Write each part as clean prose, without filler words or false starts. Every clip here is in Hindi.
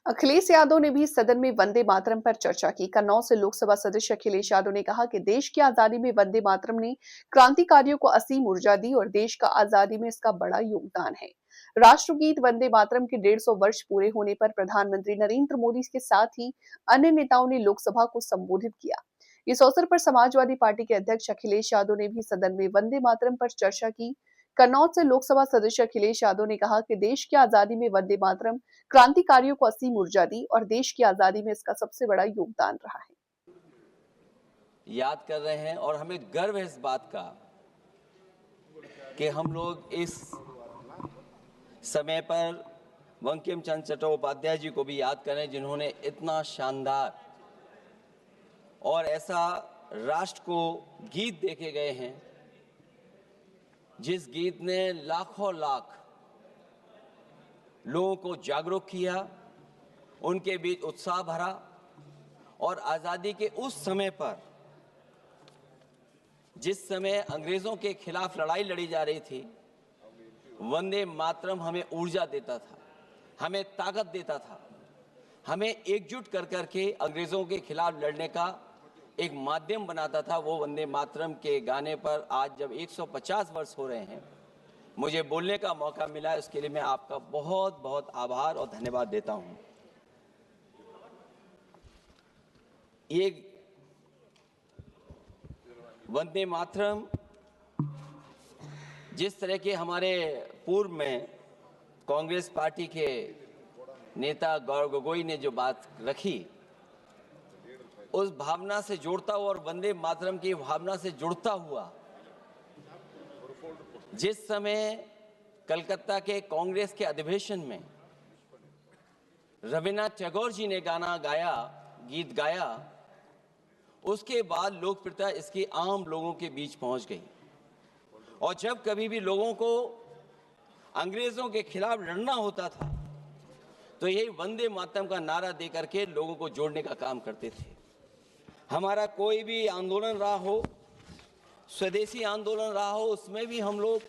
अखिलेश यादव ने भी सदन में वंदे मातरम पर चर्चा की। कन्नौज से लोकसभा सदस्य अखिलेश यादव ने कहा कि देश की आजादी में वंदे मातरम ने क्रांतिकारियों को असीम ऊर्जा दी और देश का आजादी में इसका बड़ा योगदान है। राष्ट्रगीत वंदे मातरम के 150 वर्ष पूरे होने पर प्रधानमंत्री नरेंद्र मोदी के साथ ही अन्य नेताओं ने लोकसभा को संबोधित किया। इस अवसर पर समाजवादी पार्टी के अध्यक्ष अखिलेश यादव ने भी सदन में वंदे मातरम पर चर्चा की। कन्नौज से लोकसभा सदस्य अखिलेश यादव ने कहा कि देश की आजादी में वंदे मातरम क्रांतिकारियों को असीम ऊर्जा दी और देश की आजादी में इसका सबसे बड़ा योगदान रहा है। याद कर रहे हैं और हमें गर्व है इस बात का कि हम लोग इस समय पर बंकिम चंद्र चट्टोपाध्याय जी को भी याद करें, जिन्होंने इतना शानदार और ऐसा राष्ट्र को गीत देके गए हैं, जिस गीत ने लाखों लाख लोगों को जागरूक किया, उनके बीच उत्साह भरा और आज़ादी के उस समय पर, जिस समय अंग्रेजों के खिलाफ लड़ाई लड़ी जा रही थी, वंदे मातरम हमें ऊर्जा देता था, हमें ताकत देता था, हमें एकजुट कर करके अंग्रेजों के खिलाफ लड़ने का एक माध्यम बनाता था। वो वंदे मातरम के गाने पर आज जब 150 वर्ष हो रहे हैं, मुझे बोलने का मौका मिला, इसके लिए मैं आपका बहुत बहुत आभार और धन्यवाद देता हूं। ये वंदे मातरम जिस तरह के हमारे पूर्व में कांग्रेस पार्टी के नेता गौरव गोगोई ने जो बात रखी, उस भावना से जोड़ता हुआ और वंदे मातरम की भावना से जुड़ता हुआ, जिस समय कलकत्ता के कांग्रेस के अधिवेशन में रविन्द्रनाथ टैगोर जी ने गीत गाया, उसके बाद लोकप्रियता इसकी आम लोगों के बीच पहुंच गई। और जब कभी भी लोगों को अंग्रेजों के खिलाफ लड़ना होता था, तो यही वंदे मातरम का नारा देकर के लोगों को जोड़ने का काम करते थे। हमारा कोई भी आंदोलन रहा हो, स्वदेशी आंदोलन रहा हो, उसमें भी हम लोग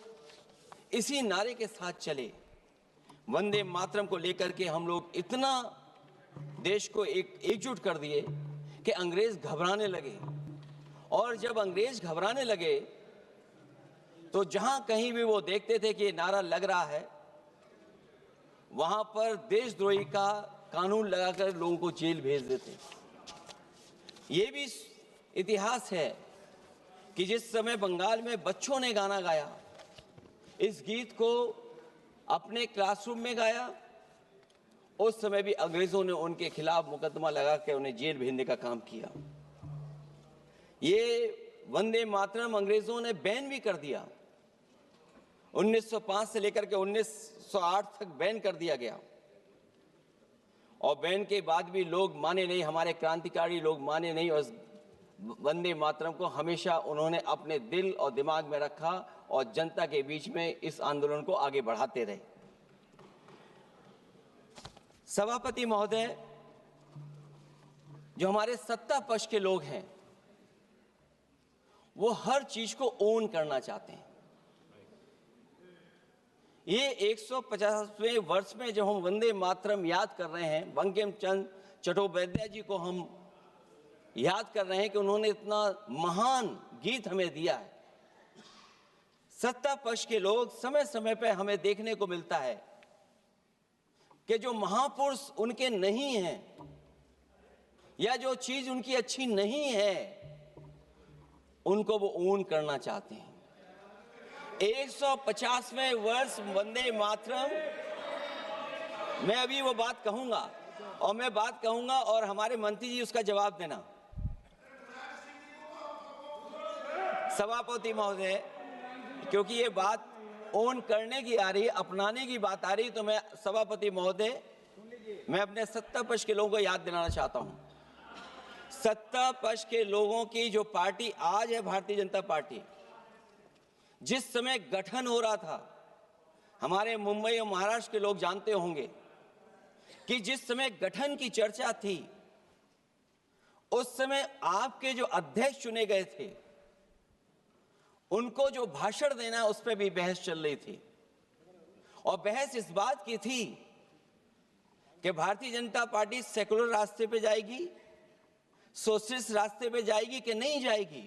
इसी नारे के साथ चले। वंदे मातरम को लेकर के हम लोग इतना देश को एकजुट कर दिए कि अंग्रेज घबराने लगे। और जब अंग्रेज घबराने लगे, तो जहां कहीं भी वो देखते थे कि ये नारा लग रहा है, वहां पर देशद्रोही का कानून लगाकर लोगों को जेल भेज देते। ये भी इतिहास है कि जिस समय बंगाल में बच्चों ने गाना गाया, इस गीत को अपने क्लासरूम में गाया, उस समय भी अंग्रेजों ने उनके खिलाफ मुकदमा लगा के उन्हें जेल भेजने का काम किया। ये वंदे मातरम अंग्रेजों ने बैन भी कर दिया। 1905 से लेकर के 1908 तक बैन कर दिया गया। और बैन के बाद भी लोग माने नहीं, हमारे क्रांतिकारी लोग माने नहीं, और वंदे मातरम को हमेशा उन्होंने अपने दिल और दिमाग में रखा और जनता के बीच में इस आंदोलन को आगे बढ़ाते रहे। सभापति महोदय, जो हमारे सत्ता पक्ष के लोग हैं, वो हर चीज को ओन करना चाहते हैं। ये 150वें वर्ष में जब हम वंदे मातरम याद कर रहे हैं, बंकिम चंद्र चट्टोपाध्याय जी को हम याद कर रहे हैं कि उन्होंने इतना महान गीत हमें दिया है। सत्ता पक्ष के लोग समय समय पर हमें देखने को मिलता है कि जो महापुरुष उनके नहीं हैं या जो चीज उनकी अच्छी नहीं है, उनको वो ओन करना चाहते हैं। 150वें वर्ष वंदे मातरम, मैं अभी वो बात कहूंगा और मैं बात कहूंगा और हमारे मंत्री जी उसका जवाब देना। सभापति महोदय, क्योंकि ये बात ओन करने की आ रही, अपनाने की बात आ रही, तो मैं सभापति महोदय, मैं अपने सत्ता पक्ष के लोगों को याद दिलाना चाहता हूं। सत्ता पक्ष के लोगों की जो पार्टी आज है, भारतीय जनता पार्टी, जिस समय गठन हो रहा था, हमारे मुंबई और महाराष्ट्र के लोग जानते होंगे कि जिस समय गठन की चर्चा थी, उस समय आपके जो अध्यक्ष चुने गए थे, उनको जो भाषण देना है उस पर भी बहस चल रही थी। और बहस इस बात की थी कि भारतीय जनता पार्टी सेकुलर रास्ते पे जाएगी, सोशलिस्ट रास्ते पे जाएगी कि नहीं जाएगी।